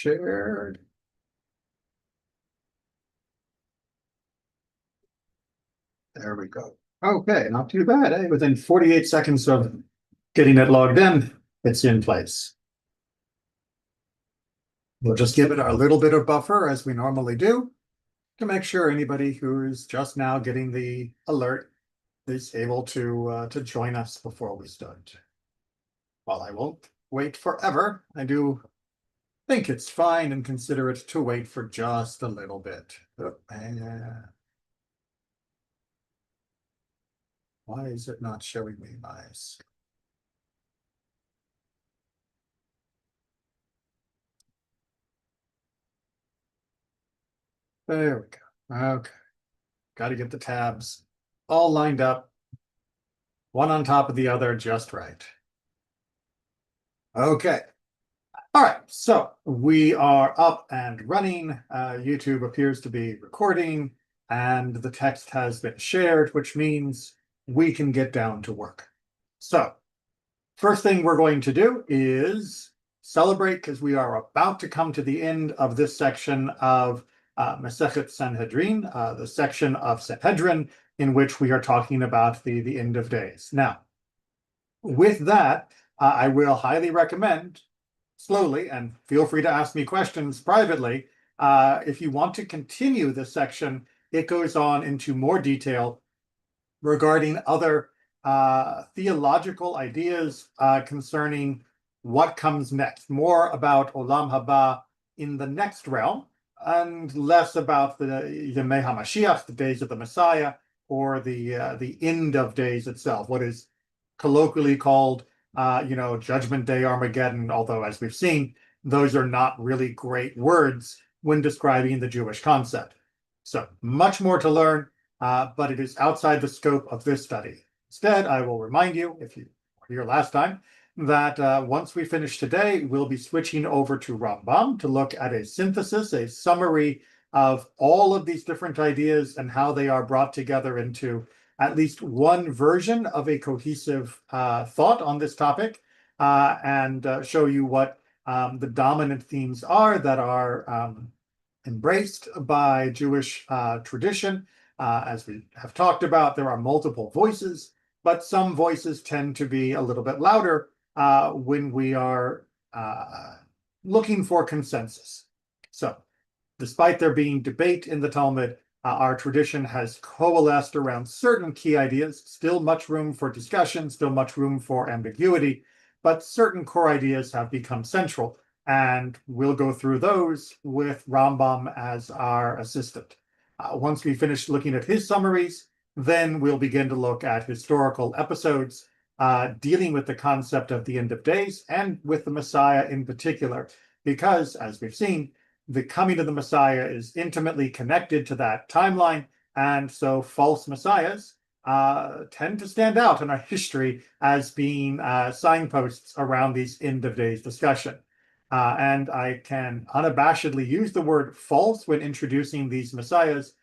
shared. There we go. Okay, not too bad, eh? Within 48 seconds of getting it logged in, it's in place. We'll just give it a little bit of buffer as we normally do to make sure anybody who is just now getting the alert is able to join us before we start. While I won't wait forever, I do think it's fine and considerate to wait for just a little bit. Why is it not showing me my screen? There we go. Okay. Got to get the tabs all lined up, one on top of the other, just right. Okay. All right, so we are up and running. YouTube appears to be recording, and the text has been shared, which means we can get down to work. So, first thing we're going to do is celebrate, because we are about to come to the end of this section of Masechet Sanhedrin, the section of Sanhedrin in which we are talking about the end of days. Now, with that, I will highly recommend, slowly, and feel free to ask me questions privately, if you want to continue this section, it goes on into more detail regarding other theological ideas concerning what comes next, more about Olam Haba in the next realm, and less about the Yemei HaMashiach, the days of the Messiah, or the end of days itself, what is colloquially called, Judgment Day Armageddon, although, as we've seen, those are not really great words when describing the Jewish concept. So much more to learn, but it is outside the scope of this study. Instead, I will remind you, if you were here last time, that once we finish today, we'll be switching over to Rambam to look at a synthesis, a summary of all of these different ideas and how they are brought together into at least one version of a cohesive thought on this topic, and show you what the dominant themes are that are embraced by Jewish tradition. As we have talked about, there are multiple voices, but some voices tend to be a little bit louder when we are looking for consensus. So, despite there being debate in the Talmud, our tradition has coalesced around certain key ideas, still much room for discussion, still much room for ambiguity, but certain core ideas have become central, and we'll go through those with Rambam as our assistant. Once we finish looking at his summaries, then we'll begin to look at historical episodes dealing with the concept of the end of days and with the Messiah in particular, because, as we've seen, the coming of the Messiah is intimately connected to that timeline, and so false messiahs tend to stand out in our history as being signposts around these end of days discussion. And I can unabashedly use the word false when introducing these messiahs,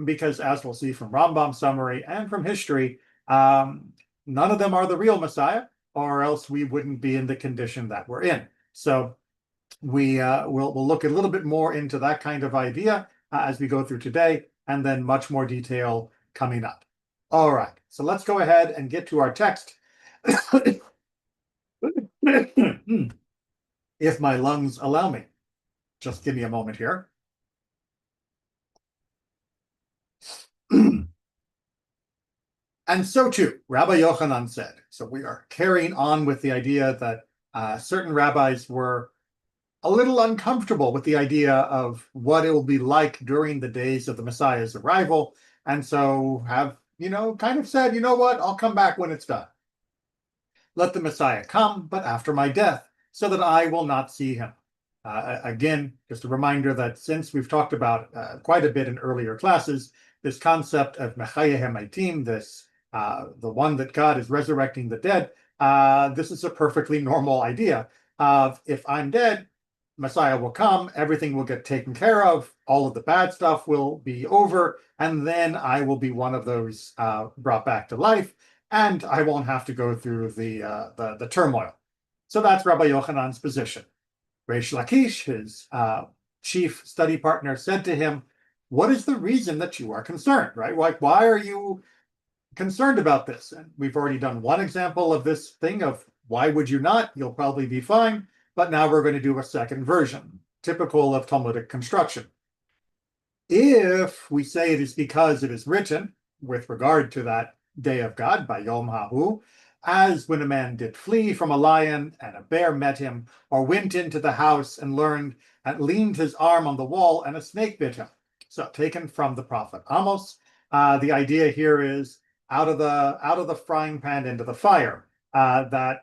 because as we'll see from Rambam's summary and from history, none of them are the real Messiah, or else we wouldn't be in the condition that we're in. So we'll look a little bit more into that kind of idea as we go through today, and then much more detail coming up. All right, so let's go ahead and get to our text. If my lungs allow me. Just give me a moment here. And so too, Rabbi Yochanan said. So we are carrying on with the idea that certain rabbis were a little uncomfortable with the idea of what it will be like during the days of the Messiah's arrival, and so have, kind of said, you know what, I'll come back when it's done. Let the Messiah come, but after my death, so that I will not see him. Again, just a reminder that since we've talked about quite a bit in earlier classes, this concept of Mechayeh HaMeitim, the one that God is resurrecting the dead, this is a perfectly normal idea of, if I'm dead, Messiah will come, everything will get taken care of, all of the bad stuff will be over, and then I will be one of those brought back to life, and I won't have to go through the turmoil. So that's Rabbi Yochanan's position. Reish Lakish, his chief study partner, said to him, "What is the reason that you are concerned, right? Like, why are you concerned about this?" And we've already done one example of this thing of why would you not? You'll probably be fine. But now we're going to do a second version, typical of Talmudic construction. If we say it is because it is written with regard to that day of God by Yom Hahu, as when a man did flee from a lion and a bear met him, or went into the house and leaned his arm on the wall and a snake bit him. So taken from the prophet Amos. The idea here is out of the frying pan into the fire, that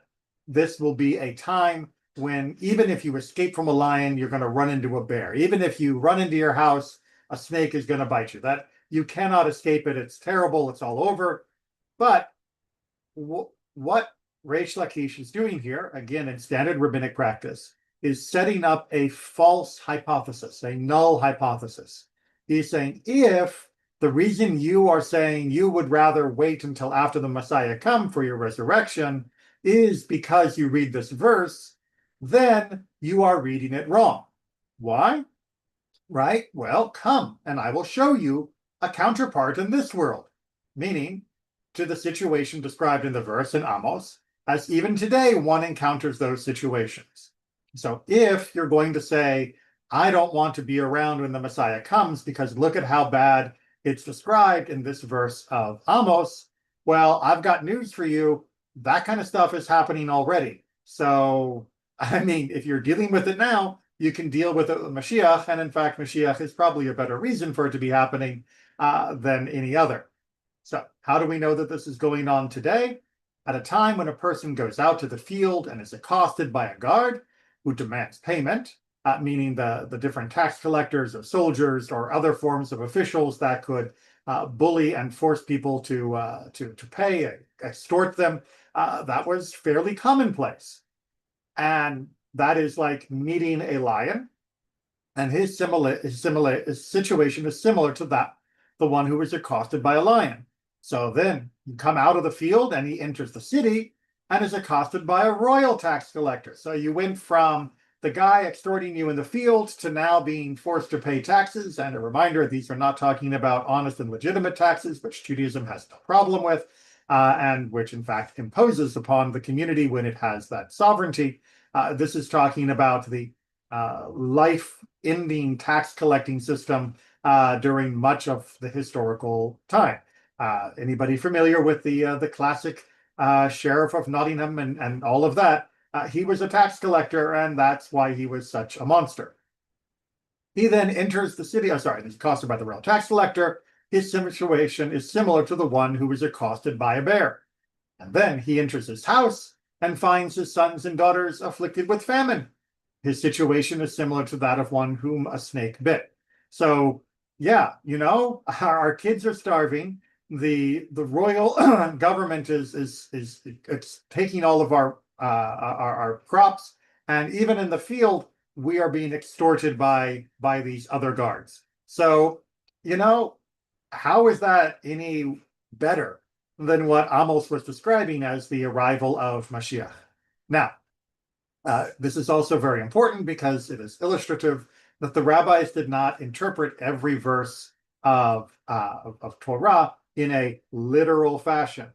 this will be a time when even if you escape from a lion, you're going to run into a bear. Even if you run into your house, a snake is going to bite you. That you cannot escape it. It's terrible. It's all over. But what Reish Lakish is doing here, again in standard rabbinic practice, is setting up a false hypothesis, a null hypothesis. He's saying if the reason you are saying you would rather wait until after the Messiah come for your resurrection is because you read this verse, then you are reading it wrong. Why? Right? Well, come and I will show you a counterpart in this world, meaning to the situation described in the verse in Amos, as even today one encounters those situations. So if you're going to say, I don't want to be around when the Messiah comes because look at how bad it's described in this verse of Amos, well, I've got news for you. That kind of stuff is happening already. So, I mean, if you're dealing with it now, you can deal with it with Mashiach, and in fact, Mashiach is probably a better reason for it to be happening than any other. So how do we know that this is going on today? At a time when a person goes out to the field and is accosted by a guard who demands payment, meaning the different tax collectors or soldiers or other forms of officials that could bully and force people to pay, extort them, that was fairly commonplace. And that is like meeting a lion, and his situation is similar to that, the one who was accosted by a lion. So then you come out of the field and he enters the city and is accosted by a royal tax collector. So you went from the guy extorting you in the field to now being forced to pay taxes. And a reminder, these are not talking about honest and legitimate taxes, which Judaism has no problem with, and which in fact imposes upon the community when it has that sovereignty. This is talking about the life-ending tax collecting system during much of the historical time. Anybody familiar with the classic Sheriff of Nottingham and all of that? He was a tax collector, and that's why he was such a monster. He then enters the city. He's accosted by the royal tax collector. His situation is similar to the one who was accosted by a bear. And then he enters his house and finds his sons and daughters afflicted with famine. His situation is similar to that of one whom a snake bit. So, yeah, you know, our kids are starving. The royal government is taking all of our crops, and even in the field, we are being extorted by these other guards. So, you know, how is that any better than what Amos was describing as the arrival of Mashiach? Now, this is also very important because it is illustrative that the rabbis did not interpret every verse of Torah in a literal fashion.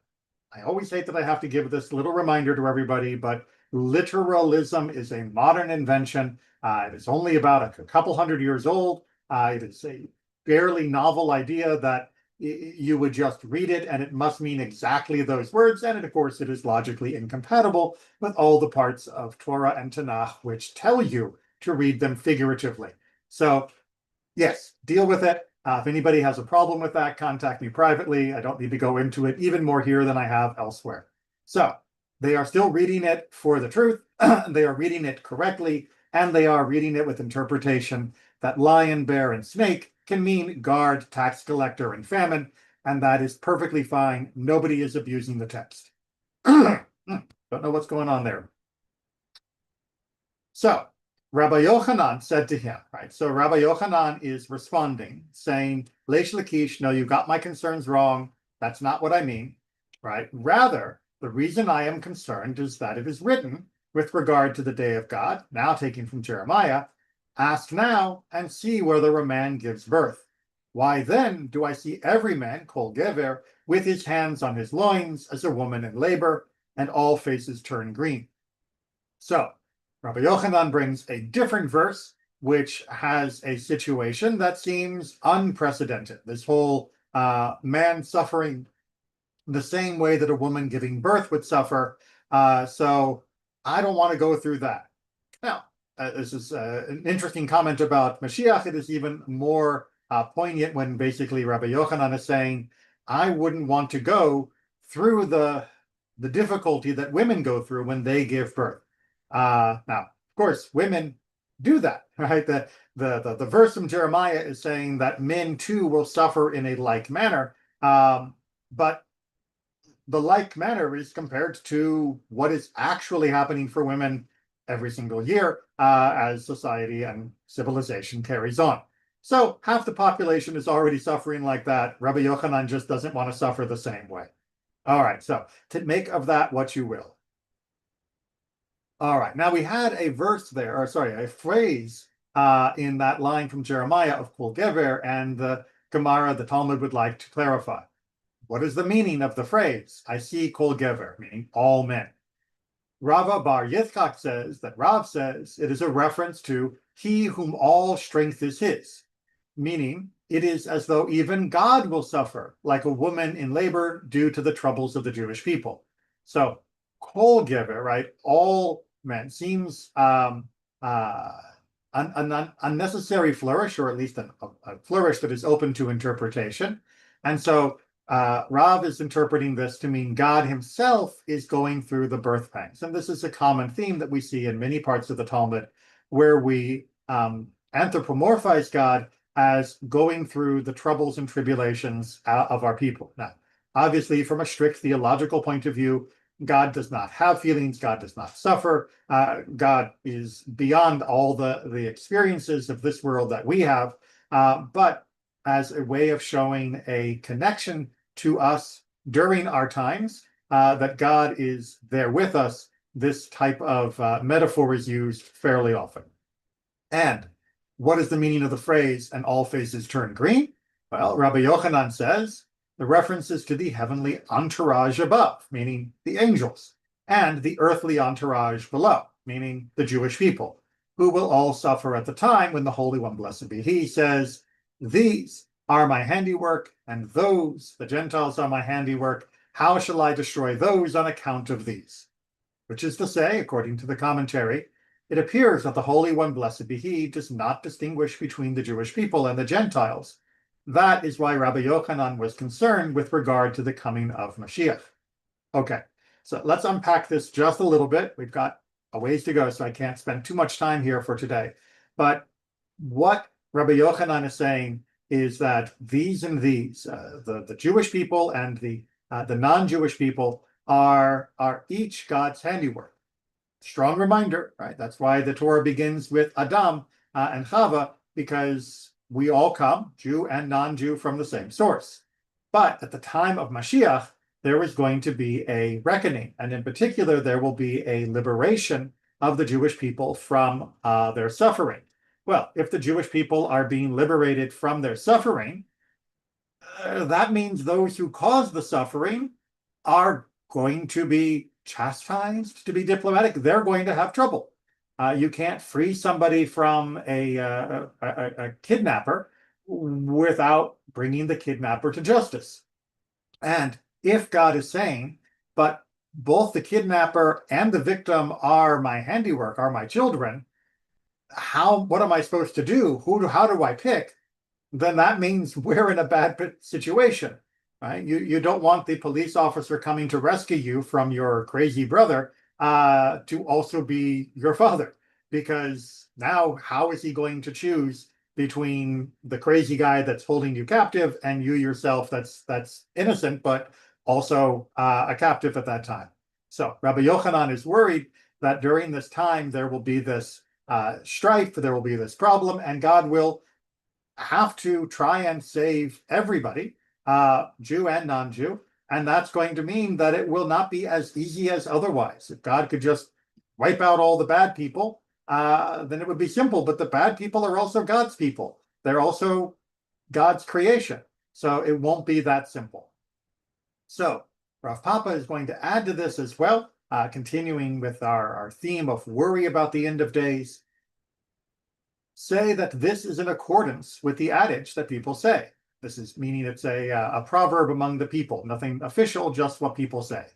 I always hate that I have to give this little reminder to everybody, but literalism is a modern invention. It is only about a couple hundred years old. It is a fairly novel idea that you would just read it and it must mean exactly those words. And of course, it is logically incompatible with all the parts of Torah and Tanakh which tell you to read them figuratively. So yes, deal with it. If anybody has a problem with that, contact me privately. I don't need to go into it even more here than I have elsewhere. So they are still reading it for the truth. They are reading it correctly, and they are reading it with interpretation that lion, bear, and snake can mean guard, tax collector, and famine, and that is perfectly fine. Nobody is abusing the text. Don't know what's going on there. So Rabbi Yochanan said to him, right? So Rabbi Yochanan is responding, saying, Reish Lakish, no, you got my concerns wrong. That's not what I mean, right? Rather, the reason I am concerned is that it is written with regard to the day of God, now taken from Jeremiah, ask now and see whether a man gives birth. Why then do I see every man, kol gever, with his hands on his loins as a woman in labor, and all faces turn green? So Rabbi Yochanan brings a different verse, which has a situation that seems unprecedented. This whole man suffering the same way that a woman giving birth would suffer. So I don't want to go through that. Now, this is an interesting comment about Mashiach. It is even more poignant when basically Rabbi Yochanan is saying, I wouldn't want to go through the difficulty that women go through when they give birth. Now, of course, women do that, right? The verse from Jeremiah is saying that men too will suffer in a like manner, but the like manner is compared to what is actually happening for women every single year as society and civilization carries on. So half the population is already suffering like that. Rabbi Yochanan just doesn't want to suffer the same way. All right, so to make of that what you will. All right, now we had a verse there, or sorry, a phrase in that line from Jeremiah of kol gever, and the Gemara, the Talmud, would like to clarify. What is the meaning of the phrase, I see kol gever, meaning all men? Rava bar Yitzchak says that Rav says it is a reference to he whom all strength is his, meaning it is as though even God will suffer like a woman in labor due to the troubles of the Jewish people. So kol gever, right, all men, seems an unnecessary flourish, or at least a flourish that is open to interpretation. And so Rav is interpreting this to mean God himself is going through the birth pangs. And this is a common theme that we see in many parts of the Talmud, where we anthropomorphize God as going through the troubles and tribulations of our people. Now, obviously, from a strict theological point of view, God does not have feelings. God does not suffer. God is beyond all the experiences of this world that we have. But as a way of showing a connection to us during our times, that God is there with us, this type of metaphor is used fairly often. And what is the meaning of the phrase, and all faces turn green? Well, Rabbi Yochanan says, the reference is to the heavenly entourage above, meaning the angels, and the earthly entourage below, meaning the Jewish people, who will all suffer at the time when the Holy One, blessed be He, says, these are my handiwork, and those, the Gentiles, are my handiwork. How shall I destroy those on account of these? Which is to say, according to the commentary, it appears that the Holy One, blessed be He, does not distinguish between the Jewish people and the Gentiles. That is why Rabbi Yochanan was concerned with regard to the coming of Mashiach. Okay, so let's unpack this just a little bit. We've got a ways to go, so I can't spend too much time here for today. But what Rabbi Yochanan is saying is that these and these, the Jewish people and the non-Jewish people, are each God's handiwork. Strong reminder, right? That's why the Torah begins with Adam and Chava, because we all come, Jew and non-Jew, from the same source. But at the time of Mashiach, there is going to be a reckoning, and in particular, there will be a liberation of the Jewish people from their suffering. Well, if the Jewish people are being liberated from their suffering, that means those who caused the suffering are going to be chastised, to be diplomatic. They're going to have trouble. You can't free somebody from a kidnapper without bringing the kidnapper to justice. And if God is saying, but both the kidnapper and the victim are my handiwork, are my children, what am I supposed to do? How do I pick? Then that means we're in a bad situation, right? You don't want the police officer coming to rescue you from your crazy brother to also be your father, because now how is he going to choose between the crazy guy that's holding you captive and you yourself that's innocent but also a captive at that time? So Rabbi Yochanan is worried that during this time there will be this strife, there will be this problem, and God will have to try and save everybody, Jew and non-Jew, and that's going to mean that it will not be as easy as otherwise. If God could just wipe out all the bad people, then it would be simple. But the bad people are also God's people. They're also God's creation. So it won't be that simple. So Rav Papa is going to add to this as well, continuing with our theme of worry about the end of days. Say that this is in accordance with the adage that people say. This is meaning it's a proverb among the people, nothing official, just what people say.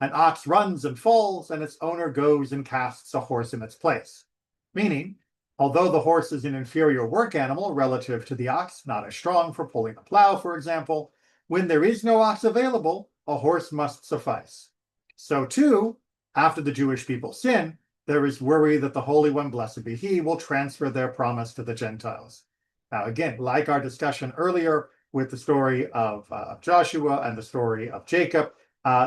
An ox runs and falls, and its owner goes and casts a horse in its place. Meaning, although the horse is an inferior work animal relative to the ox, not as strong for pulling a plow, for example, when there is no ox available, a horse must suffice. So too, after the Jewish people sin, there is worry that the Holy One, blessed be He, will transfer their promise to the Gentiles. Now, again, like our discussion earlier with the story of Joshua and the story of Jacob,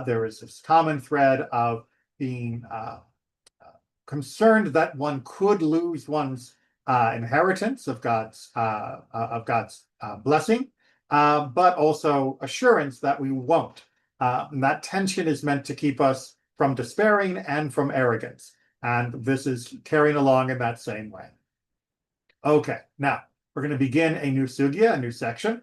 there is this common thread of being concerned that one could lose one's inheritance of God's blessing, but also assurance that we won't. And that tension is meant to keep us from despairing and from arrogance. And this is carrying along in that same way. Okay, now we're going to begin a new sugya, a new section.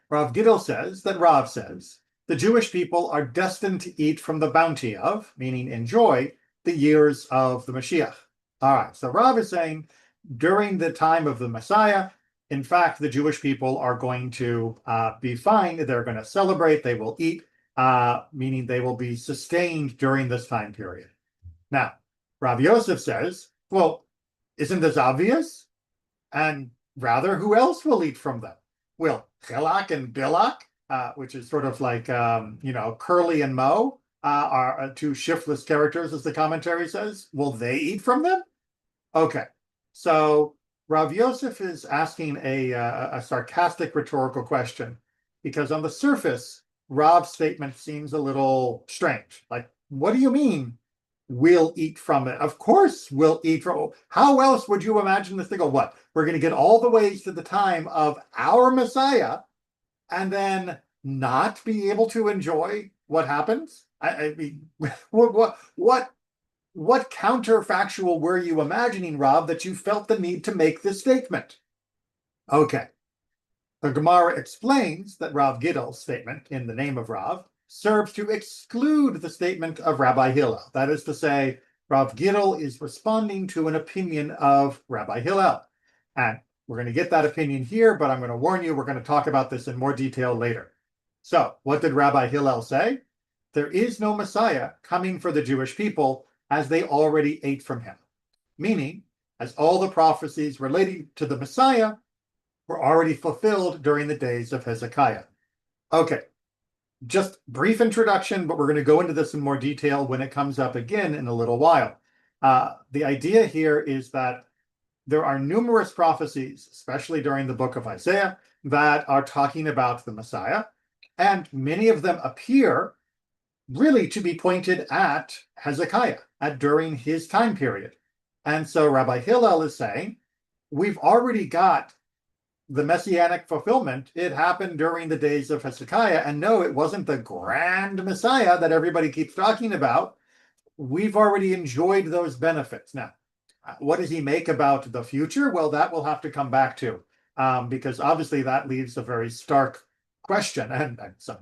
Rav Gidel says that Rav says, the Jewish people are destined to eat from the bounty of, meaning enjoy, the years of the Mashiach. All right, so Rav is saying during the time of the Messiah, in fact, the Jewish people are going to be fine. They're going to celebrate. They will eat, meaning they will be sustained during this time period. Now, Rav Yosef says, well, isn't this obvious? And rather, who else will eat from them? Will Chilak and Bilak, which is sort of like, Curly and Mo, are two shiftless characters, as the commentary says. Will they eat from them? Okay, so Rav Yosef is asking a sarcastic rhetorical question, because on the surface, Rav's statement seems a little strange. Like, what do you mean, we'll eat from it? Of course we'll eat from it. How else would you imagine this to go? What? We're going to get all the way to the time of our Messiah and then not be able to enjoy what happens? I mean, what counterfactual were you imagining, Rav, that you felt the need to make this statement? Okay. The Gemara explains that Rav Gidel's statement, in the name of Rav, serves to exclude the statement of Rabbi Hillel. That is to say, Rav Gidel is responding to an opinion of Rabbi Hillel. And we're going to get that opinion here, but I'm going to warn you, we're going to talk about this in more detail later. So, what did Rabbi Hillel say? There is no Messiah coming for the Jewish people, as they already ate from him. Meaning, as all the prophecies relating to the Messiah were already fulfilled during the days of Hezekiah. Okay, just brief introduction, but we're going to go into this in more detail when it comes up again in a little while. The idea here is that there are numerous prophecies, especially during the book of Isaiah, that are talking about the Messiah, and many of them appear really to be pointed at Hezekiah, during his time period. And so Rabbi Hillel is saying, we've already got the messianic fulfillment. It happened during the days of Hezekiah, and no, it wasn't the grand Messiah that everybody keeps talking about. We've already enjoyed those benefits. Now, what does he make about the future? Well, that we'll have to come back to, because obviously that leaves a very stark question and some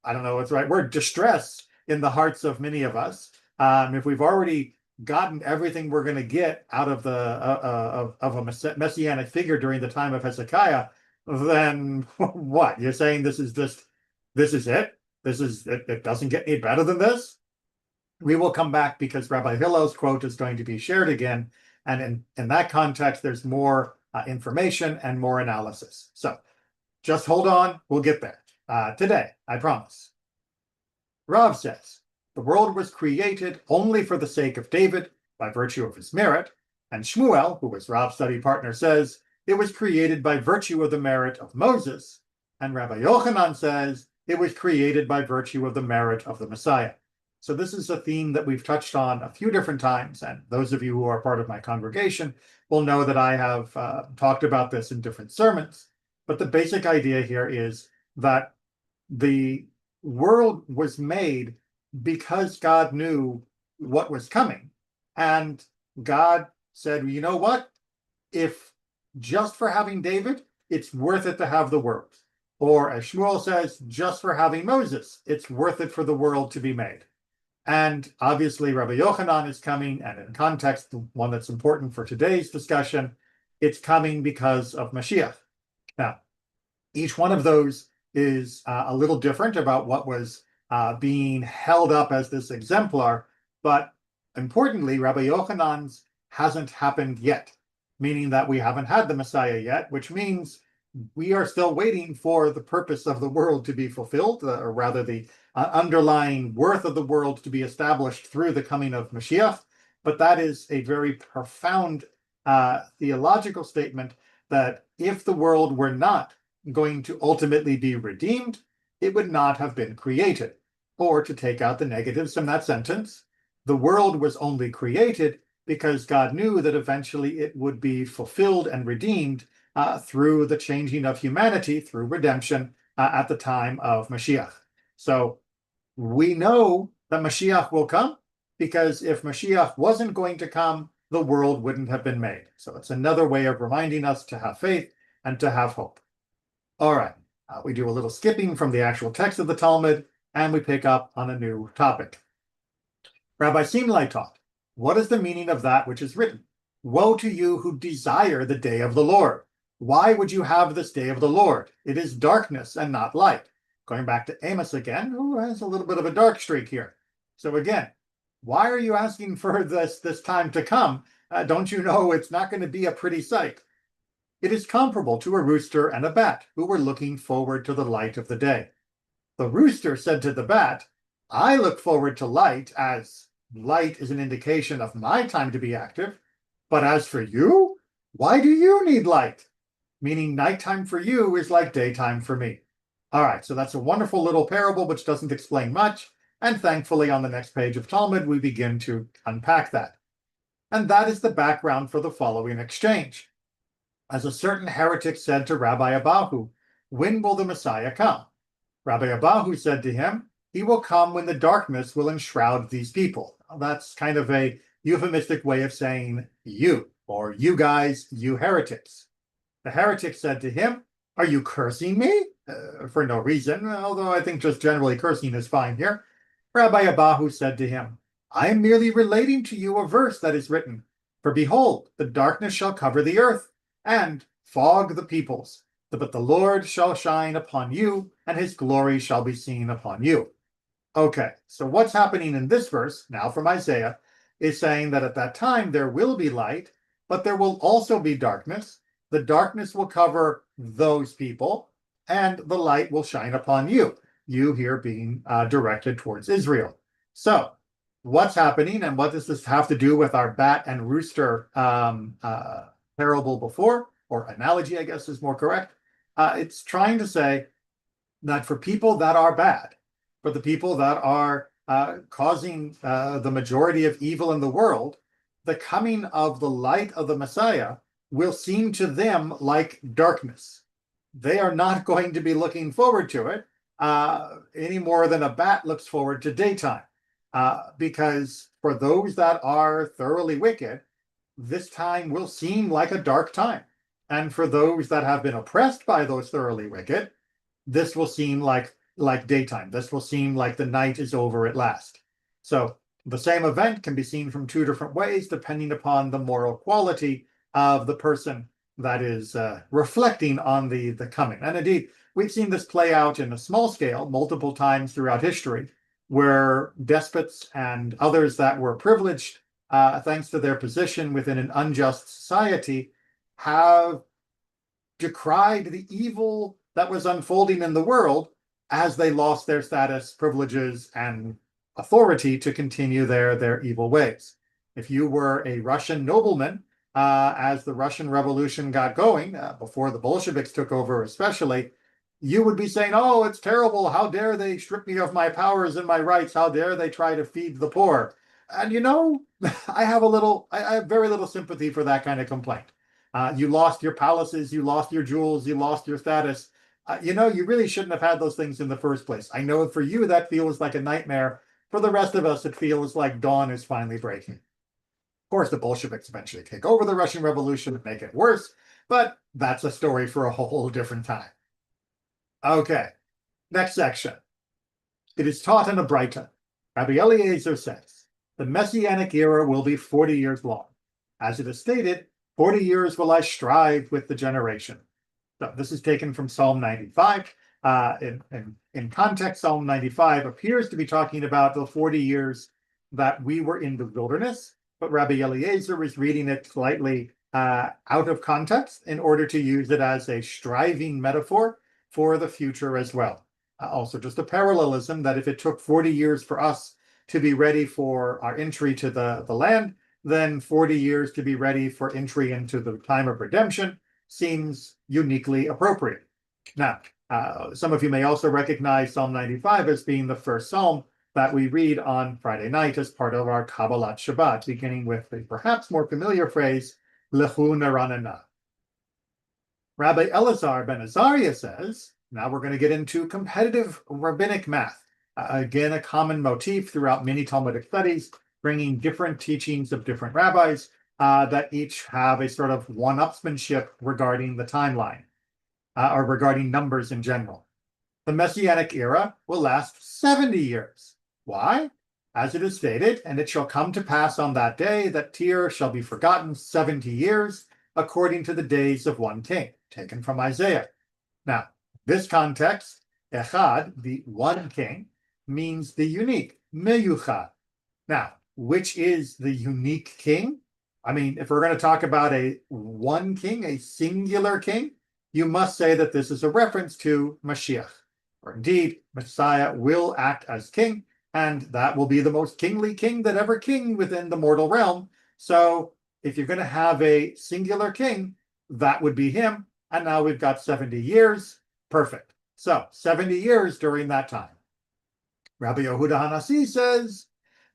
I don't know what's the right word, distress in the hearts of many of us. If we've already gotten everything we're going to get out of the of a messianic figure during the time of Hezekiah, then what? You're saying this is it? It doesn't get any better than this? We will come back because Rabbi Hillel's quote is going to be shared again. And in that context, there's more information and more analysis. So just hold on, we'll get there. Today, I promise. Rav says, the world was created only for the sake of David, by virtue of his merit, and Shmuel, who was Rav's study partner, says, it was created by virtue of the merit of Moses, and Rabbi Yochanan says, it was created by virtue of the merit of the Messiah. So this is a theme that we've touched on a few different times, and those of you who are part of my congregation will know that I have talked about this in different sermons. But the basic idea here is that the world was made because God knew what was coming. And God said, you know what? If just for having David, it's worth it to have the world. Or as Shmuel says, just for having Moses, it's worth it for the world to be made. And obviously, Rabbi Yochanan is coming, and in context, the one that's important for today's discussion, it's coming because of Mashiach. Now, each one of those is a little different about what was being held up as this exemplar, but importantly, Rabbi Yochanan's hasn't happened yet, meaning that we haven't had the Messiah yet, which means we are still waiting for the purpose of the world to be fulfilled, or rather the underlying worth of the world to be established through the coming of Mashiach. But that is a very profound theological statement that if the world were not going to ultimately be redeemed, it would not have been created. Or to take out the negatives from that sentence, the world was only created because God knew that eventually it would be fulfilled and redeemed through the changing of humanity, through redemption at the time of Mashiach. So we know that Mashiach will come, because if Mashiach wasn't going to come, the world wouldn't have been made. So it's another way of reminding us to have faith and to have hope. All right, we do a little skipping from the actual text of the Talmud, and we pick up on a new topic. Rabbi Simlai taught, what is the meaning of that which is written? Woe to you who desire the day of the Lord. Why would you have this day of the Lord? It is darkness and not light. Going back to Amos again, who has a little bit of a dark streak here. So again, why are you asking for this time to come? Don't you know it's not going to be a pretty sight? It is comparable to a rooster and a bat who were looking forward to the light of the day. The rooster said to the bat, I look forward to light, as light is an indication of my time to be active. But as for you, why do you need light? Meaning nighttime for you is like daytime for me. All right, so that's a wonderful little parable which doesn't explain much. And thankfully, on the next page of Talmud, we begin to unpack that. And that is the background for the following exchange. As a certain heretic said to Rabbi Abahu, when will the Messiah come? Rabbi Abahu said to him, he will come when the darkness will enshroud these people. Well, that's kind of a euphemistic way of saying you, or you guys, you heretics. The heretic said to him, are you cursing me? For no reason, although I think just generally cursing is fine here. Rabbi Abahu said to him, I am merely relating to you a verse that is written, for behold, the darkness shall cover the earth, and fog the peoples. But the Lord shall shine upon you, and his glory shall be seen upon you. Okay, so what's happening in this verse, now from Isaiah, is saying that at that time there will be light, but there will also be darkness. The darkness will cover those people, and the light will shine upon you. You here being directed towards Israel. So what's happening, and what does this have to do with our bat and rooster parable before, or analogy, I guess is more correct? It's trying to say that for people that are bad, for the people that are causing the majority of evil in the world, the coming of the light of the Messiah will seem to them like darkness. They are not going to be looking forward to it any more than a bat looks forward to daytime. Because for those that are thoroughly wicked, this time will seem like a dark time. And for those that have been oppressed by those thoroughly wicked, this will seem like daytime. This will seem like the night is over at last. So the same event can be seen from two different ways, depending upon the moral quality of the person that is reflecting on the coming. And indeed, we've seen this play out in a small scale multiple times throughout history, where despots and others that were privileged, thanks to their position within an unjust society, have decried the evil that was unfolding in the world as they lost their status, privileges, and authority to continue their evil ways. If you were a Russian nobleman, as the Russian Revolution got going, before the Bolsheviks took over especially, you would be saying, oh, it's terrible. How dare they strip me of my powers and my rights? How dare they try to feed the poor? And you know, I have very little sympathy for that kind of complaint. You lost your palaces, you lost your jewels, you lost your status. You know, you really shouldn't have had those things in the first place. I know for you that feels like a nightmare, For the rest of us, it feels like dawn is finally breaking. Of course, the Bolsheviks eventually take over the Russian Revolution and make it worse, but that's a story for a whole different time. Okay, next section. It is taught in a Braita. Rabbi Eliezer says, the Messianic era will be 40 years long. As it is stated, 40 years will I strive with the generation. So this is taken from Psalm 95. In context, Psalm 95 appears to be talking about the 40 years that we were in the wilderness, but Rabbi Eliezer is reading it slightly out of context in order to use it as a striving metaphor for the future as well. Also, just a parallelism that if it took 40 years for us to be ready for our entry to the land, then 40 years to be ready for entry into the time of redemption seems uniquely appropriate. Now, some of you may also recognize Psalm 95 as being the first psalm that we read on Friday night as part of our Kabbalat Shabbat, beginning with the perhaps more familiar phrase, Lechu Neranena. Rabbi Elazar ben Azariah says, now we're going to get into competitive rabbinic math. Again, a common motif throughout many Talmudic studies, bringing different teachings of different rabbis that each have a sort of one-upsmanship regarding the timeline, or regarding numbers in general. The Messianic era will last 70 years. Why? As it is stated, and it shall come to pass on that day that Tyre shall be forgotten 70 years, according to the days of one king, taken from Isaiah. Now, this context, Echad, the one king, means the unique, Meyuchad. Now, which is the unique king? I mean, if we're going to talk about a one king, a singular king, you must say that this is a reference to Mashiach. Or indeed, Messiah will act as king, and that will be the most kingly king that ever king within the mortal realm. So if you're going to have a singular king, that would be him. And now we've got 70 years. Perfect. So 70 years during that time. Rabbi Yehuda Hanassi says,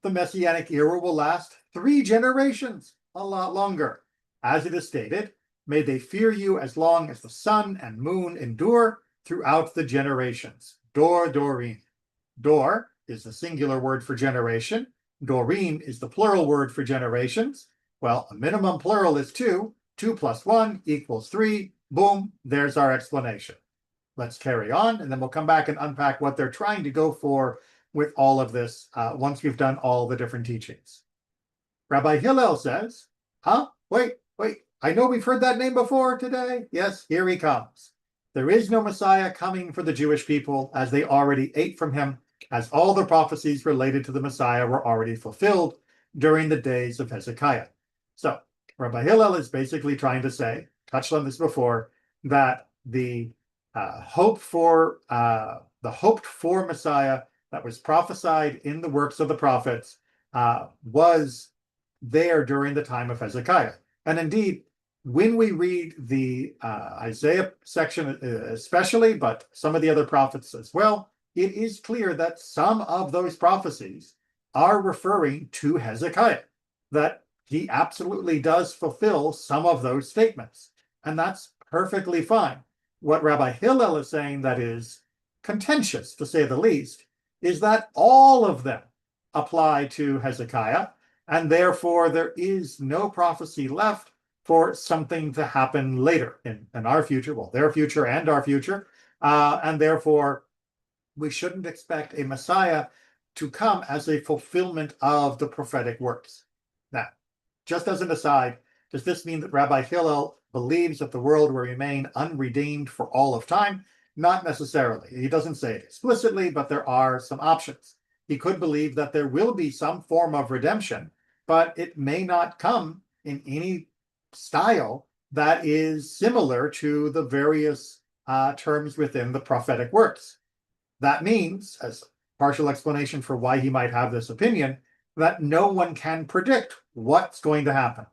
the Messianic era will last 3 generations, a lot longer. As it is stated, may they fear you as long as the sun and moon endure throughout the generations. Dor Dorim. Dor is the singular word for generation. Dorim is the plural word for generations. Well, a minimum plural is 2. 2 plus 1 equals 3. Boom, there's our explanation. Let's carry on, and then we'll come back and unpack what they're trying to go for with all of this once we've done all the different teachings. Rabbi Hillel says, wait, I know we've heard that name before today. Yes, here he comes. There is no Messiah coming for the Jewish people, as they already ate from him, as all the prophecies related to the Messiah were already fulfilled during the days of Hezekiah. So Rabbi Hillel is basically trying to say, touched on this before, that the hoped for Messiah that was prophesied in the works of the prophets was there during the time of Hezekiah. And indeed, when we read the Isaiah section especially, but some of the other prophets as well, it is clear that some of those prophecies are referring to Hezekiah, that he absolutely does fulfill some of those statements. And that's perfectly fine. What Rabbi Hillel is saying that is contentious, to say the least, is that all of them apply to Hezekiah, and therefore there is no prophecy left for something to happen later in our future, well, their future and our future, and therefore we shouldn't expect a Messiah to come as a fulfillment of the prophetic works. Now, just as an aside, does this mean that Rabbi Hillel believes that the world will remain unredeemed for all of time? Not necessarily. He doesn't say it explicitly, but there are some options. He could believe that there will be some form of redemption, but it may not come in any style that is similar to the various terms within the prophetic works. That means, as partial explanation for why he might have this opinion, that no one can predict what's going to happen.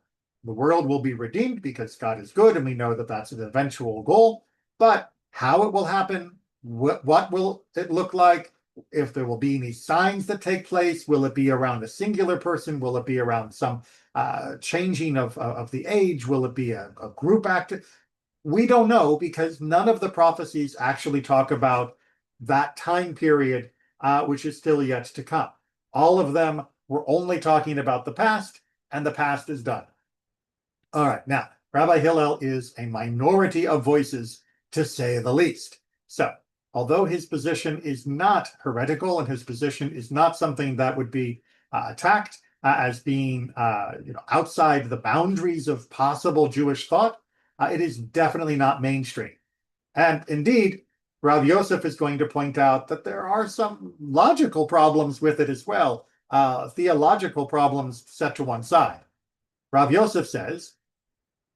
The world will be redeemed because God is good, and we know that that's an eventual goal, but how it will happen, what will it look like, if there will be any signs that take place, will it be around a singular person, will it be around some changing of the age, will it be a group act? We don't know, because none of the prophecies actually talk about that time period, which is still yet to come. All of them were only talking about the past, and the past is done. All right, now, Rabbi Hillel is a minority of voices, to say the least. So, although his position is not heretical and his position is not something that would be attacked as being outside the boundaries of possible Jewish thought, it is definitely not mainstream. And indeed, Rav Yosef is going to point out that there are some logical problems with it as well, theological problems set to one side. Rav Yosef says,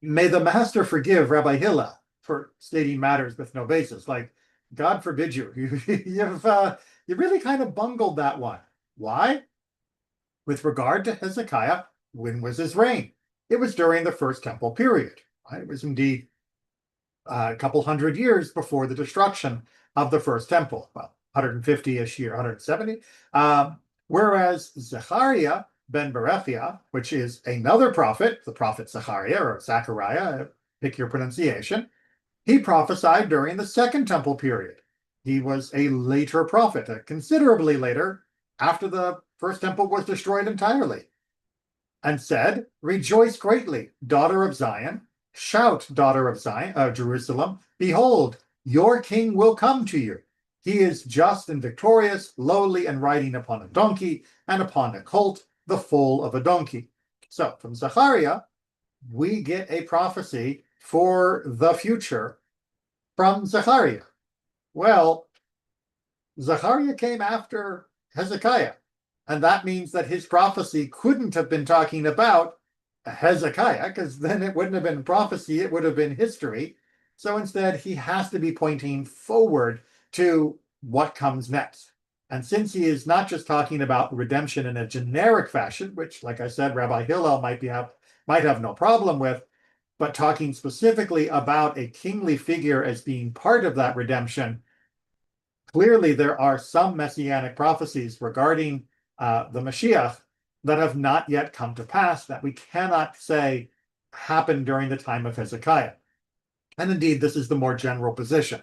may the master forgive Rabbi Hillel for stating matters with no basis. Like, God forbid you. You really kind of bungled that one. Why? With regard to Hezekiah, when was his reign? It was during the First Temple period. Right? It was indeed a couple hundred years before the destruction of the First Temple. Well, 150-ish year, 170. Whereas Zechariah ben Berethia, which is another prophet, the prophet Zechariah or Zechariah, pick your pronunciation, he prophesied during the Second Temple period. He was a later prophet, considerably later, after the First Temple was destroyed entirely, and said, rejoice greatly, daughter of Zion, shout, daughter of Zion, Jerusalem, behold, your king will come to you. He is just and victorious, lowly and riding upon a donkey, and upon a colt, the foal of a donkey. So from Zechariah, we get a prophecy for the future from Zechariah. Well, Zechariah came after Hezekiah, and that means that his prophecy couldn't have been talking about Hezekiah, because then it wouldn't have been prophecy, it would have been history. So instead, he has to be pointing forward to what comes next. And since he is not just talking about redemption in a generic fashion, which, like I said, Rabbi Hillel might have no problem with, but talking specifically about a kingly figure as being part of that redemption, clearly there are some messianic prophecies regarding the Mashiach that have not yet come to pass, that we cannot say happened during the time of Hezekiah. And indeed, this is the more general position,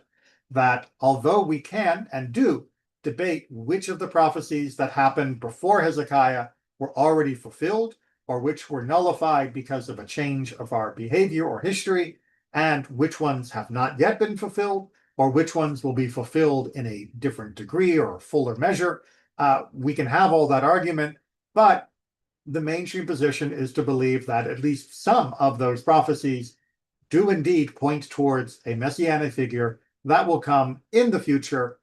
that although we can and do debate which of the prophecies that happened before Hezekiah were already fulfilled, or which were nullified because of a change of our behavior or history, and which ones have not yet been fulfilled, or which ones will be fulfilled in a different degree or a fuller measure, we can have all that argument, but the mainstream position is to believe that at least some of those prophecies do indeed point towards a messianic figure that will come in the future.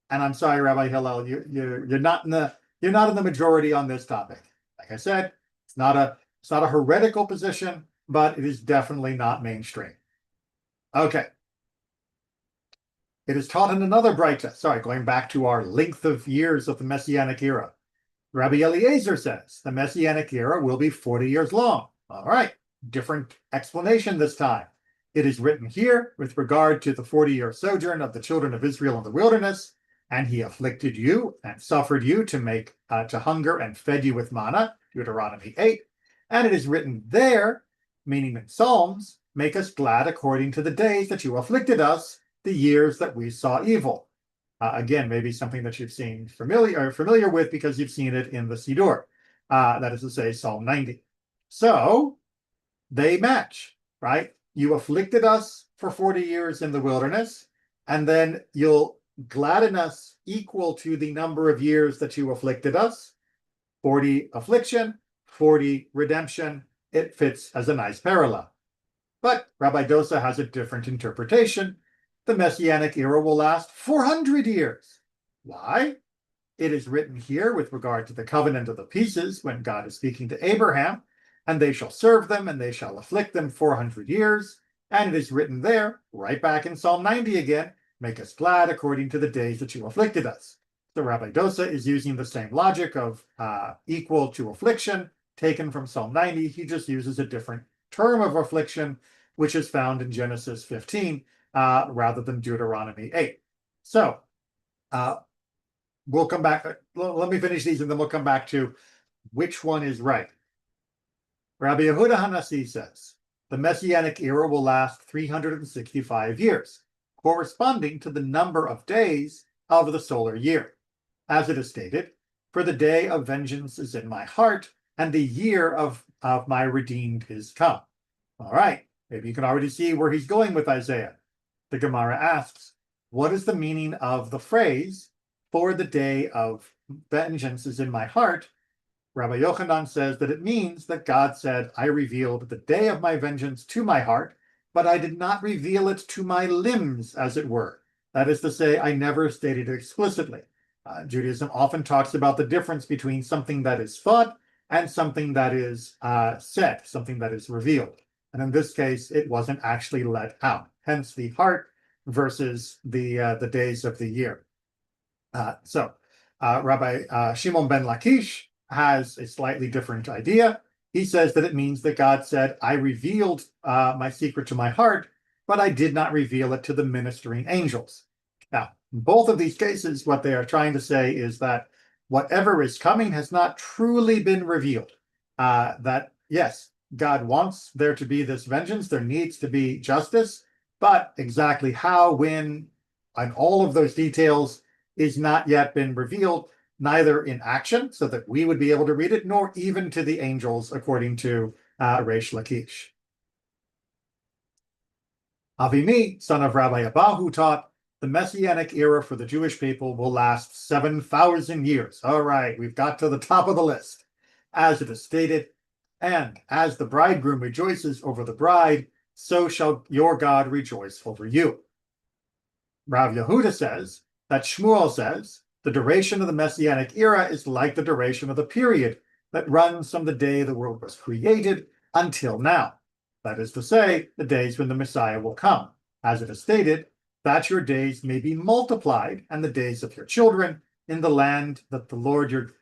And I'm sorry, Rabbi Hillel, you're not in the majority on this topic. Like I said, it's not a heretical position, but it is definitely not mainstream. Okay. It is taught in another Breita. Sorry, going back to our length of years of the Messianic era. Rabbi Eliezer says the Messianic era will be 40 years long. All right, different explanation this time. It is written here with regard to the 40-year sojourn of the children of Israel in the wilderness, and he afflicted you and suffered you to hunger and fed you with manna, Deuteronomy 8. And it is written there, meaning in Psalms, make us glad according to the days that you afflicted us, the years that we saw evil. Again, maybe something that you've seen familiar with because you've seen it in the Siddur. That is to say, Psalm 90. So they match, right? You afflicted us for 40 years in the wilderness, and then you'll gladden us equal to the number of years that you afflicted us. 40 affliction, 40 redemption. It fits as a nice parallel. But Rabbi Dosa has a different interpretation. The Messianic era will last 400 years. Why? It is written here with regard to the covenant of the pieces when God is speaking to Abraham, and they shall serve them and they shall afflict them 400 years. And it is written there, right back in Psalm 90 again, make us glad according to the days that you afflicted us. So Rabbi Dosa is using the same logic of equal to affliction taken from Psalm 90. He just uses a different term of affliction, which is found in Genesis 15, rather than Deuteronomy 8. So we'll come back. Let me finish these and then we'll come back to which one is right. Rabbi Yehuda Hanassi says, the Messianic era will last 365 years, corresponding to the number of days of the solar year. As it is stated, for the day of vengeance is in my heart, and the year of my redeemed is come. All right, maybe you can already see where he's going with Isaiah. The Gemara asks, what is the meaning of the phrase, for the day of vengeance is in my heart? Rabbi Yochanan says that it means that God said, I revealed the day of my vengeance to my heart, but I did not reveal it to my limbs, as it were. That is to say, I never stated it explicitly. Judaism often talks about the difference between something that is thought and something that is said, something that is revealed. And in this case, it wasn't actually let out, hence the heart versus the days of the year. Rabbi Shimon ben Lakish has a slightly different idea. He says that it means that God said, I revealed my secret to my heart, but I did not reveal it to the ministering angels. Now, in both of these cases, what they are trying to say is that whatever is coming has not truly been revealed. That, yes, God wants there to be this vengeance, there needs to be justice, but exactly how, when, and all of those details is not yet been revealed, neither in action, so that we would be able to read it, nor even to the angels, according to Reish Lakish. Avimi, son of Rabbi Abahu, taught the Messianic era for the Jewish people will last 7,000 years. All right, we've got to the top of the list. As it is stated, and as the bridegroom rejoices over the bride, so shall your God rejoice over you. Rav Yehuda says that Shmuel says the duration of the Messianic era is like the duration of the period that runs from the day the world was created until now. That is to say, the days when the Messiah will come. As it is stated, that your days may be multiplied, and the days of your children in the land that the Lord your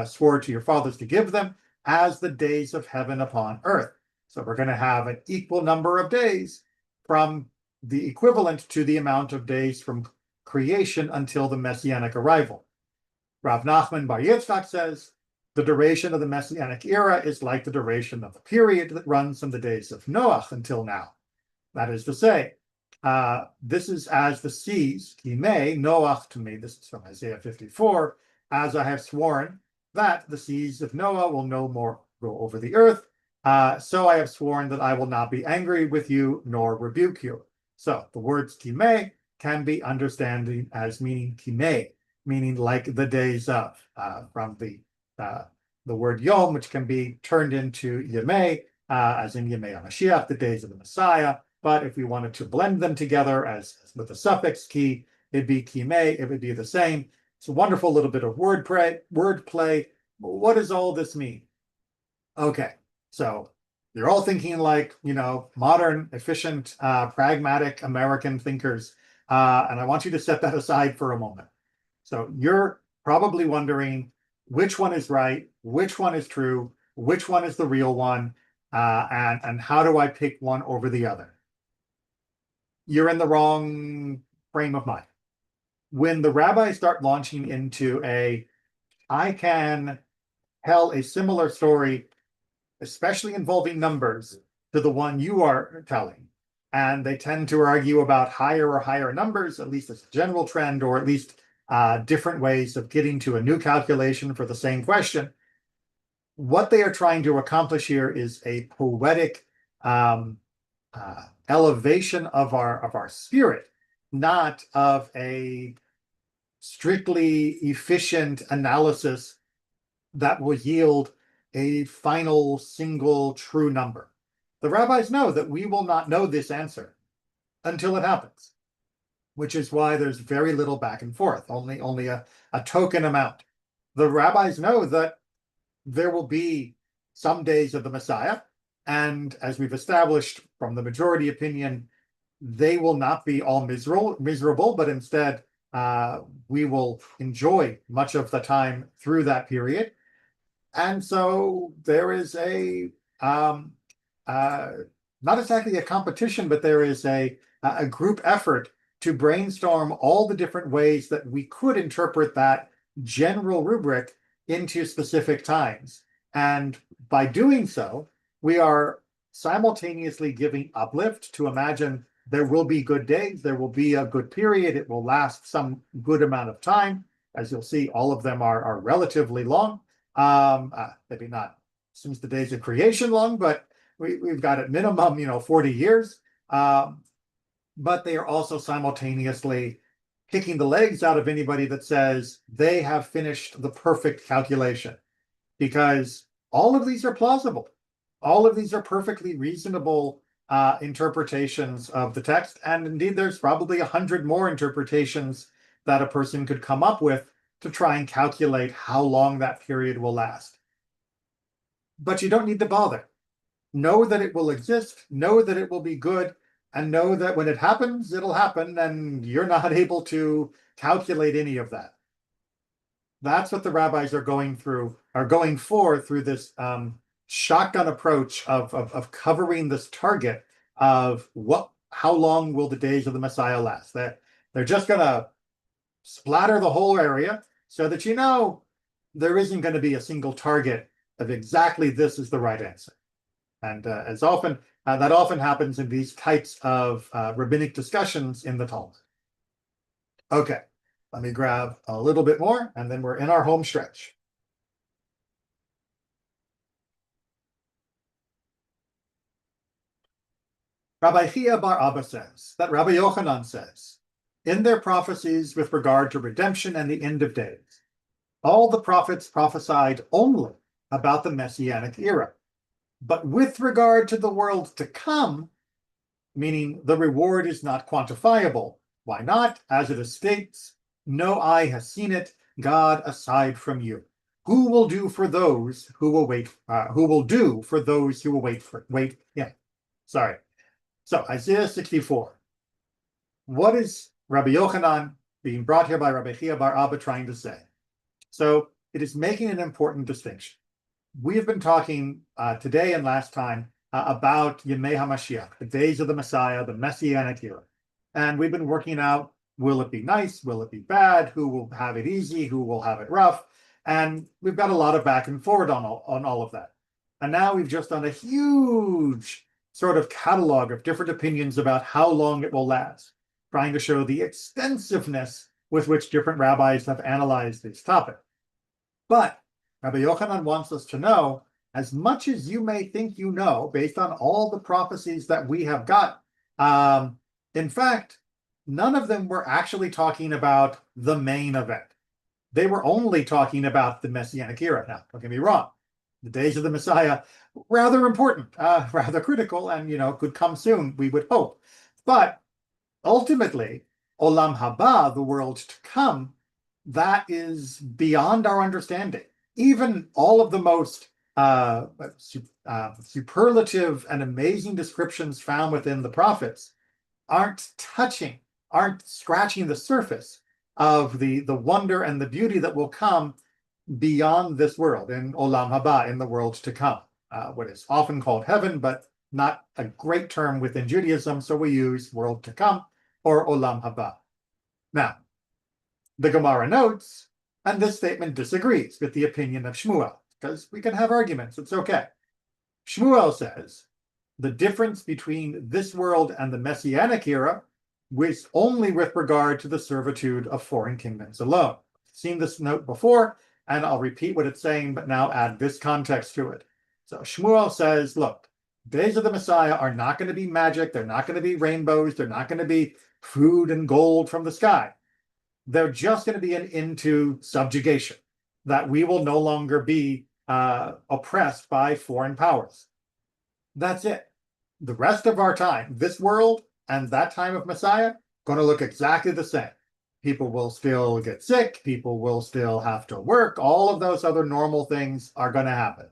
swore to your fathers to give them, as the days of heaven upon earth. So we're going to have an equal number of days from the equivalent to the amount of days from creation until the Messianic arrival. Rav Nachman Bar Yitzchak says, the duration of the Messianic era is like the duration of the period that runs from the days of Noach until now. That is to say, this is as the seas, Kimei, Noach to me, this is from Isaiah 54, as I have sworn that the seas of Noah will no more go over the earth, so I have sworn that I will not be angry with you nor rebuke you. So the words Kimei can be understanding as meaning Kimei, meaning like the days of, from the word Yom, which can be turned into Yemei, as in Yemei HaMashiach, the days of the Messiah. But if we wanted to blend them together as with the suffix ki, it'd be Kimei, it would be the same. It's a wonderful little bit of wordplay. What does all this mean? Okay, so you're all thinking like, modern, efficient, pragmatic American thinkers. And I want you to set that aside for a moment. So you're probably wondering which one is right, which one is true, which one is the real one, and how do I pick one over the other? You're in the wrong frame of mind. When the rabbis start launching into I can tell a similar story, especially involving numbers, to the one you are telling, and they tend to argue about higher or higher numbers, at least as a general trend, or at least different ways of getting to a new calculation for the same question. What they are trying to accomplish here is a poetic elevation of our spirit, not of a strictly efficient analysis that will yield a final single true number. The rabbis know that we will not know this answer until it happens, which is why there's very little back and forth, only a token amount. The rabbis know that there will be some days of the Messiah, and as we've established from the majority opinion, they will not be all miserable, but instead we will enjoy much of the time through that period. And so there is not exactly a competition, but there is a group effort to brainstorm all the different ways that we could interpret that general rubric into specific times. And by doing so, we are simultaneously giving uplift to imagine there will be good days, there will be a good period, it will last some good amount of time. As you'll see, all of them are relatively long. Maybe not since the days of creation long, but we've got at minimum, 40 years. But they are also simultaneously kicking the legs out of anybody that says they have finished the perfect calculation, because all of these are plausible. All of these are perfectly reasonable interpretations of the text. And indeed, there's probably 100 more interpretations that a person could come up with to try and calculate how long that period will last. But you don't need to bother. Know that it will exist, know that it will be good, and know that when it happens, it'll happen, and you're not able to calculate any of that. That's what the rabbis are going for through this shotgun approach of covering this target of how long will the days of the Messiah last. They're just gonna splatter the whole area so that there isn't going to be a single target of exactly this is the right answer. And that often happens in these types of rabbinic discussions in the Talmud. Okay, let me grab a little bit more, and then we're in our home stretch. Rabbi Chia bar Abba says that Rabbi Yochanan says, in their prophecies with regard to redemption and the end of days, all the prophets prophesied only about the Messianic era. But with regard to the world to come, meaning the reward is not quantifiable. Why not? As it states, no eye has seen it, God aside from you. Who will do for those who will wait? Who will do for those who will wait? Yeah, sorry. So Isaiah 64. What is Rabbi Yochanan, being brought here by Rabbi Chia bar Abba, trying to say? So it is making an important distinction. We have been talking today and last time about Yemei HaMashiach, the days of the Messiah, the Messianic era. And we've been working out, will it be nice? Will it be bad? Who will have it easy? Who will have it rough? And we've got a lot of back and forward on all of that. And now we've just done a huge sort of catalog of different opinions about how long it will last, trying to show the extensiveness with which different rabbis have analyzed this topic. But Rabbi Yochanan wants us to know, as much as you may think you know, based on all the prophecies that we have got, in fact, none of them were actually talking about the main event. They were only talking about the Messianic era. Now, don't get me wrong, the days of the Messiah, rather important, rather critical, and could come soon, we would hope. But ultimately, Olam Haba, the world to come, that is beyond our understanding. Even all of the most superlative and amazing descriptions found within the prophets aren't scratching the surface of the wonder and the beauty that will come beyond this world, in Olam Haba, in the world to come, what is often called heaven, but not a great term within Judaism, so we use world to come or Olam Haba. Now, the Gemara notes, and this statement disagrees with the opinion of Shmuel, because we can have arguments, it's okay. Shmuel says the difference between this world and the Messianic era was only with regard to the servitude of foreign kingdoms alone. I've seen this note before, and I'll repeat what it's saying, but now add this context to it. So Shmuel says, look, days of the Messiah are not going to be magic, they're not going to be rainbows, they're not going to be food and gold from the sky. They're just going to be an end to subjugation, that we will no longer be oppressed by foreign powers. That's it. The rest of our time, this world and that time of Messiah, going to look exactly the same. People will still get sick, people will still have to work, all of those other normal things are going to happen.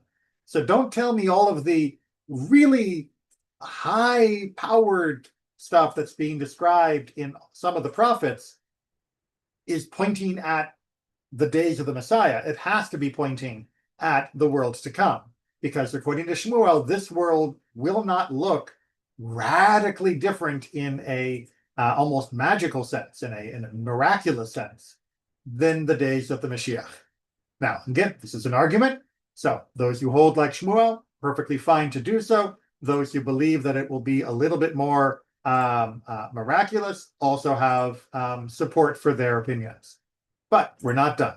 So don't tell me all of the really high-powered stuff that's being described in some of the prophets is pointing at the days of the Messiah. It has to be pointing at the worlds to come, because according to Shmuel, this world will not look radically different in a almost magical sense, in a miraculous sense, than the days of the Mashiach. Now, again, this is an argument, so those who hold like Shmuel, perfectly fine to do so. Those who believe that it will be a little bit more miraculous also have support for their opinions. But we're not done.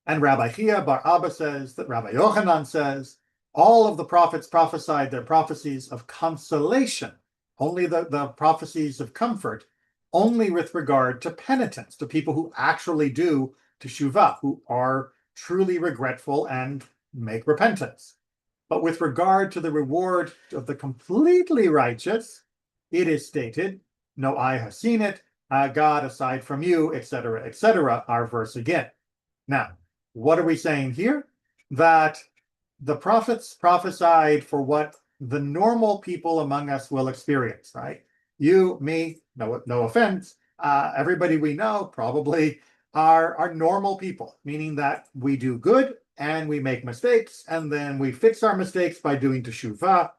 And Rabbi Chia bar Abba says that Rabbi Yochanan says all of the prophets prophesied their prophecies of consolation, only the prophecies of comfort, only with regard to penitence, to people who actually do teshuvah, who are truly regretful and make repentance. But with regard to the reward of the completely righteous, it is stated, no eye has seen it, God aside from you, etc., our verse again. Now, what are we saying here? That the prophets prophesied for what the normal people among us will experience, right? You, me, no offense, everybody we know probably are normal people, meaning that we do good and we make mistakes, and then we fix our mistakes by doing teshuvah,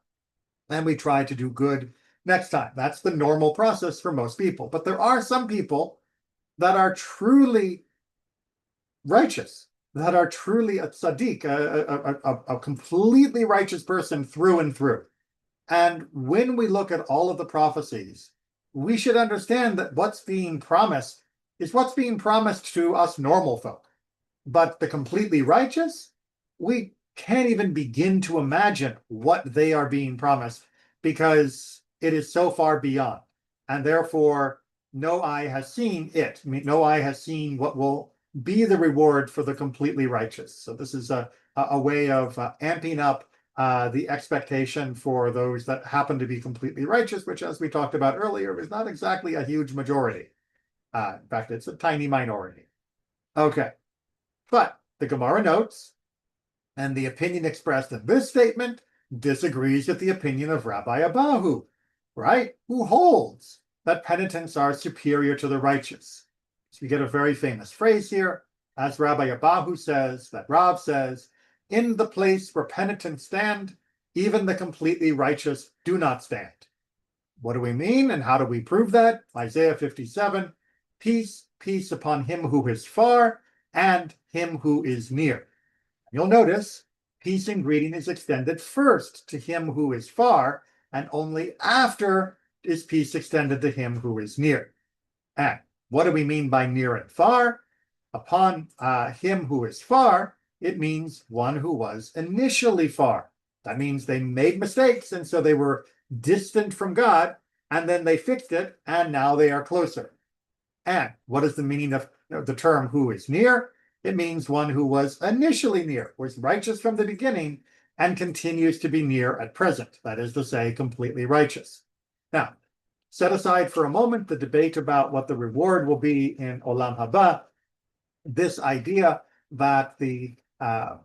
and we try to do good next time. That's the normal process for most people. But there are some people that are truly righteous, that are truly a tzaddik, a completely righteous person through and through. And when we look at all of the prophecies, we should understand that what's being promised is what's being promised to us normal folk. But the completely righteous, we can't even begin to imagine what they are being promised because it is so far beyond. And therefore, no eye has seen it. I mean, no eye has seen what will be the reward for the completely righteous. So this is a way of amping up the expectation for those that happen to be completely righteous, which, as we talked about earlier, is not exactly a huge majority. In fact, it's a tiny minority. Okay. But the Gemara notes, and the opinion expressed in this statement disagrees with the opinion of Rabbi Abahu, right? Who holds that penitents are superior to the righteous. So we get a very famous phrase here, as Rabbi Abahu says, that Rav says, in the place where penitents stand, even the completely righteous do not stand. What do we mean, and how do we prove that? Isaiah 57, peace, peace upon him who is far, and him who is near. You'll notice peace and greeting is extended first to him who is far, and only after is peace extended to him who is near. And what do we mean by near and far? Upon him who is far, it means one who was initially far. That means they made mistakes, and so they were distant from God, and then they fixed it, and now they are closer. And what is the meaning of the term who is near? It means one who was initially near, was righteous from the beginning, and continues to be near at present. That is to say, completely righteous. Now, set aside for a moment the debate about what the reward will be in Olam Haba. This idea that the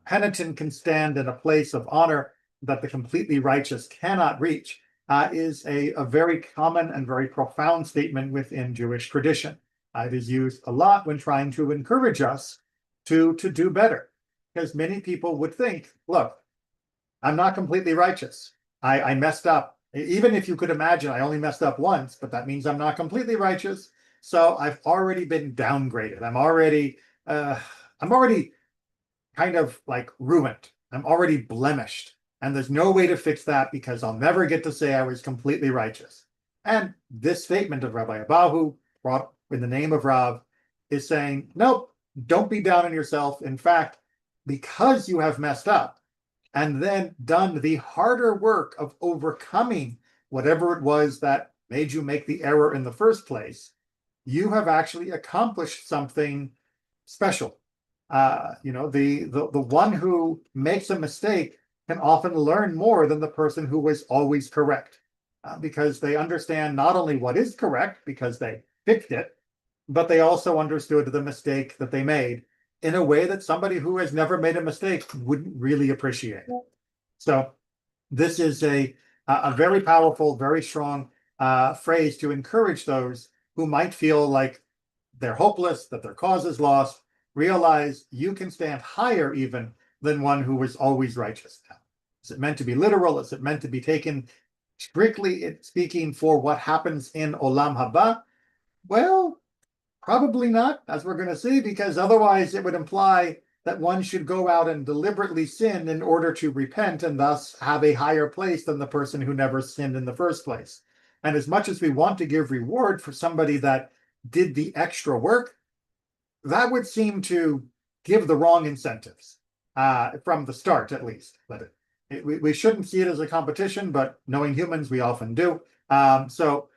penitent can stand in a place of honor that the completely righteous cannot reach is a very common and very profound statement within Jewish tradition. It is used a lot when trying to encourage us to do better, because many people would think, look, I'm not completely righteous. I messed up. Even if you could imagine, I only messed up once, but that means I'm not completely righteous. So I've already been downgraded. I'm already kind of like ruined. I'm already blemished. And there's no way to fix that because I'll never get to say I was completely righteous. And this statement of Rabbi Abahu, brought in the name of Rav, is saying, nope, don't be down on yourself. In fact, because you have messed up and then done the harder work of overcoming whatever it was that made you make the error in the first place, you have actually accomplished something special. The one who makes a mistake can often learn more than the person who was always correct, because they understand not only what is correct because they fixed it, but they also understood the mistake that they made in a way that somebody who has never made a mistake wouldn't really appreciate. So this is a very powerful, very strong phrase to encourage those who might feel like they're hopeless, that their cause is lost. Realize you can stand higher even than one who was always righteous. Now, is it meant to be literal? Is it meant to be taken strictly speaking for what happens in Olam Haba? Well, probably not, as we're going to see, because otherwise it would imply that one should go out and deliberately sin in order to repent and thus have a higher place than the person who never sinned in the first place. And as much as we want to give reward for somebody that did the extra work, that would seem to give the wrong incentives from the start, at least. But we shouldn't see it as a competition, but knowing humans, we often do. So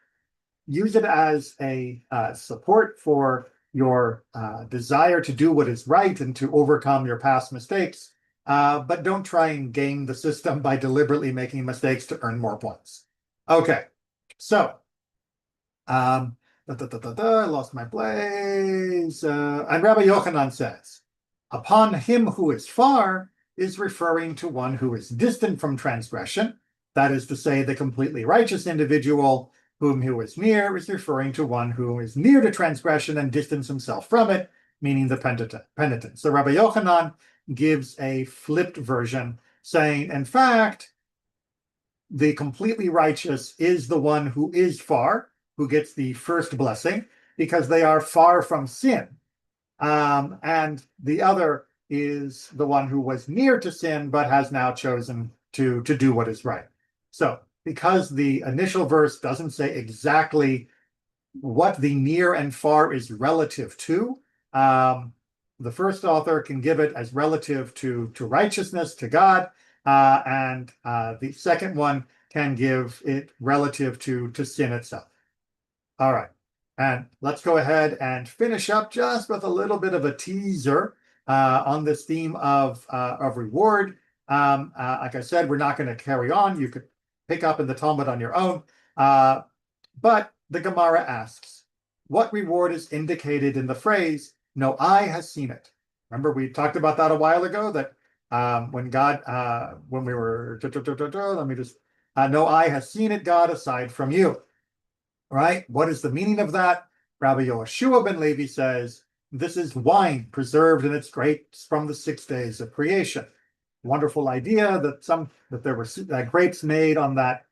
use it as a support for your desire to do what is right and to overcome your past mistakes. But don't try and game the system by deliberately making mistakes to earn more points. Okay, so I lost my place. And Rabbi Yochanan says, upon him who is far is referring to one who is distant from transgression. That is to say, the completely righteous individual whom who is near is referring to one who is near to transgression and distance himself from it, meaning the penitent. So Rabbi Yochanan gives a flipped version, saying, in fact, the completely righteous is the one who is far, who gets the first blessing, because they are far from sin. And the other is the one who was near to sin, but has now chosen to do what is right. So because the initial verse doesn't say exactly what the near and far is relative to, the first author can give it as relative to righteousness, to God, and the second one can give it relative to sin itself. All right, and let's go ahead and finish up just with a little bit of a teaser on this theme of reward. Like I said, we're not going to carry on. You could pick up in the Talmud on your own. But the Gemara asks, what reward is indicated in the phrase, no eye has seen it? Remember, we talked about that a while ago, that when God, when we were, let me just, no eye has seen it, God, aside from you. Right? What is the meaning of that? Rabbi Yoshua ben Levi says, this is wine preserved in its grapes from the 6 days of creation. Wonderful idea that there were grapes made on that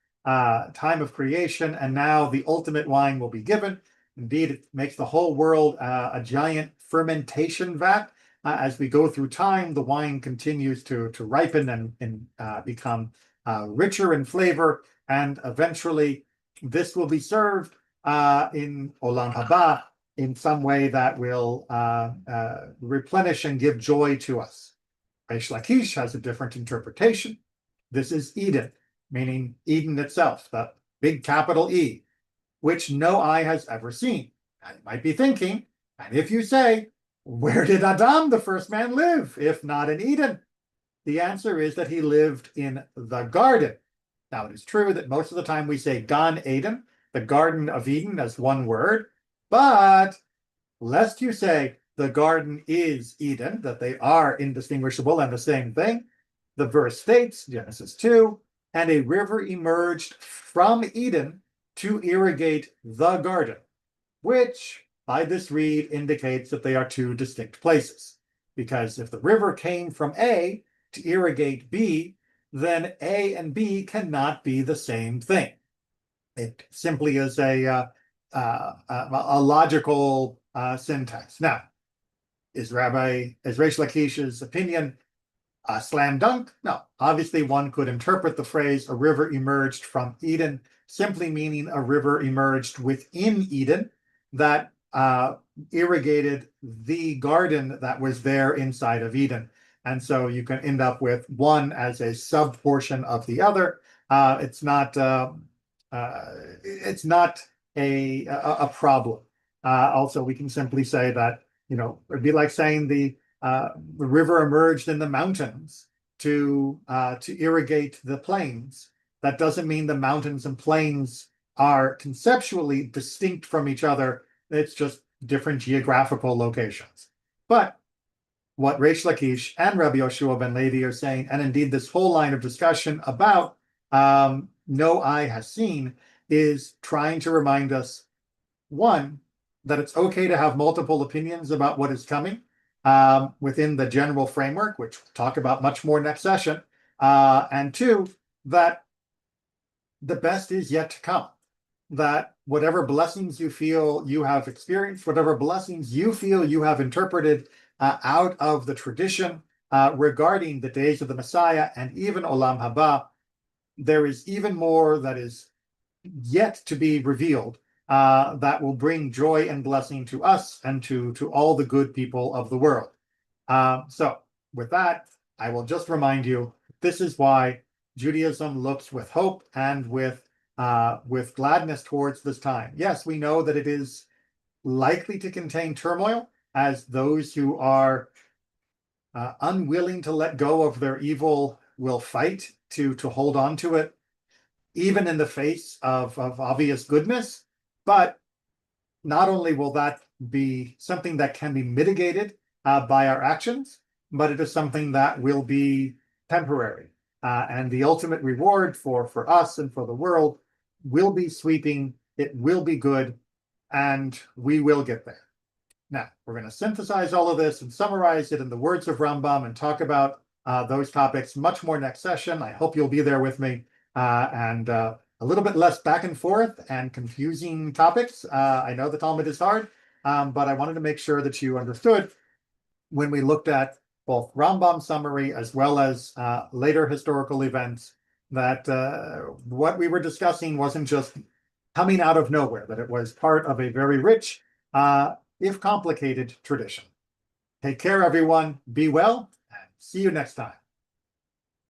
time of creation, and now the ultimate wine will be given. Indeed, it makes the whole world a giant fermentation vat. As we go through time, the wine continues to ripen and become richer in flavor, and eventually this will be served in Olam Haba in some way that will replenish and give joy to us. Reish Lakish has a different interpretation. This is Eden, meaning Eden itself, the big capital E, which no eye has ever seen. And you might be thinking, and if you say, where did Adam, the first man, live, if not in Eden? The answer is that he lived in the garden. Now, it is true that most of the time we say Gan Eden, the Garden of Eden, as one word, but lest you say the garden is Eden, that they are indistinguishable and the same thing, the verse states, Genesis 2, and a river emerged from Eden to irrigate the garden, which by this read indicates that they are two distinct places. Because if the river came from A to irrigate B, then A and B cannot be the same thing. It simply is a logical syntax. Now, is Reish Lakish's opinion a slam dunk? No. Obviously, one could interpret the phrase "a river emerged from Eden" simply meaning a river emerged within Eden that irrigated the garden that was there inside of Eden. And so you can end up with one as a sub portion of the other. It's not a problem. Also, we can simply say that, it'd be like saying the river emerged in the mountains to irrigate the plains. That doesn't mean the mountains and plains are conceptually distinct from each other. It's just different geographical locations. But what Reish Lakish and Rabbi Yoshua ben Levi are saying, and indeed this whole line of discussion about no eye has seen, is trying to remind us, one, that it's okay to have multiple opinions about what is coming within the general framework, which we'll talk about much more next session, and two, that the best is yet to come. That whatever blessings you feel you have experienced, whatever blessings you feel you have interpreted out of the tradition regarding the days of the Messiah and even Olam Haba, there is even more that is yet to be revealed that will bring joy and blessing to us and to all the good people of the world. So with that, I will just remind you, this is why Judaism looks with hope and with gladness towards this time. Yes, we know that it is likely to contain turmoil, as those who are unwilling to let go of their evil will fight to hold on to it, even in the face of obvious goodness. But not only will that be something that can be mitigated by our actions, but it is something that will be temporary. And the ultimate reward for us and for the world will be sweeping, it will be good, and we will get there. Now, we're going to synthesize all of this and summarize it in the words of Rambam and talk about those topics much more next session. I hope you'll be there with me, and a little bit less back and forth and confusing topics. I know the Talmud is hard, but I wanted to make sure that you understood when we looked at both Rambam summary as well as later historical events, that what we were discussing wasn't just coming out of nowhere, that it was part of a very rich, if complicated, tradition. Take care, everyone. Be well, and see you next time.